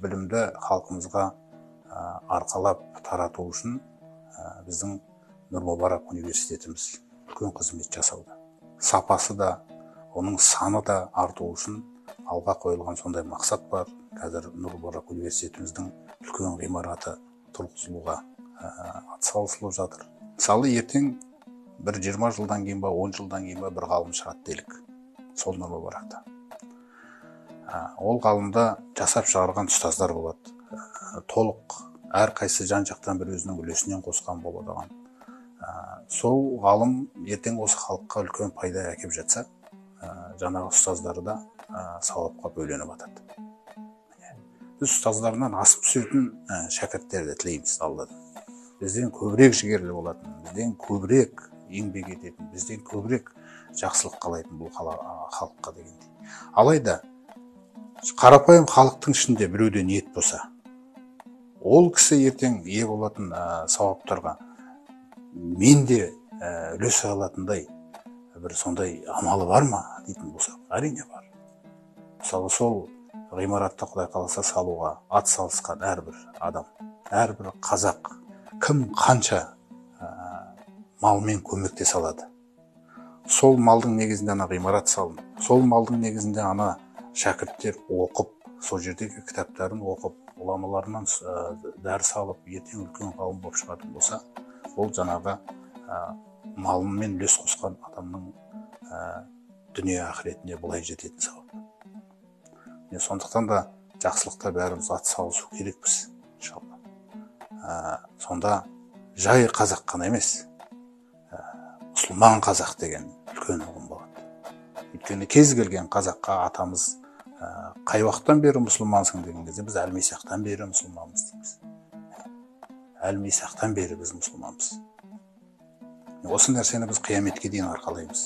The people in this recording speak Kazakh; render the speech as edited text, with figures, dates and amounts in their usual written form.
білімді халқымызға арқалап тарату үшін біздің Нұр-Мүбарак университетіміз үлкен қызмет жасауда. Сапасы да, оның саны да арту үшін алға қойылған сондай мақсат бар. Қазір Нұр-Мүбарак университетіміздің үлкен ғимараты тұрғызылуға атсалысылып жатыр. Мысалы, ертең бір 20 жылдан кейін ба, 10 жылдан кейін ба бір ғалым шығады делік. Сол Нұр-Мүбаракта. Ол ғалымда жасап шығарған ұстаздар болады. Толық әрқайсы жан-жақтан бір өзінің үлесінен қосқан болады оған. Сол ғалым ертең осы халыққа үлкен пайда әкеп жатса, жаңағы ұстаздары да сауапқа бөленіп жатады. Біз ұстаздарынан асып түсетін шәкірттерді тілейміз Алладан. Бізден көбірек жігерлі болатын, бізден көбірек еңбек ететін, бізден көбірек жақсылық қалайтын бұл халыққа дегендей. Алайда қарапайым халықтың ішінде біреуде ниет болса, ол кісі ертең ие болатын сауаптарға мен де үлес алатындай бір сондай амалы бар ма дейтін болсақ, әрине бар. Мысалы, сол ғимаратты Құдай қаласа салуға ат салысқан әрбір адам, әрбір қазақ кім қанша малмен көмектесе алады. Сол малдың негізінде ана ғимарат салынып, сол малдың негізінде ана шәкірттер оқып, сол жердегі кітаптарын оқып, ғұламаларынан дәріс алып, ертең үлкен ғалым болып шығатын болса, ол жаңағы малымен үлес қосқан адамның дүние ақыретіне былай жететін сауап. Сондықтан да жақсылықта бәріміз ат салысу керекпіз, иншалла. Сонда жай қазақ қана емес, мұсылман қазақ деген үлкен ұғым болады. Өйткені кез келген қазаққа атамыз қай уақыттан бері мұсылмансың деген кезде біз әлмисақтан бері мұсылманбыз дейміз. Әлмисақтан бері біз мұсылманбыз. Осы нәрсені біз қияметке дейін арқалаймыз.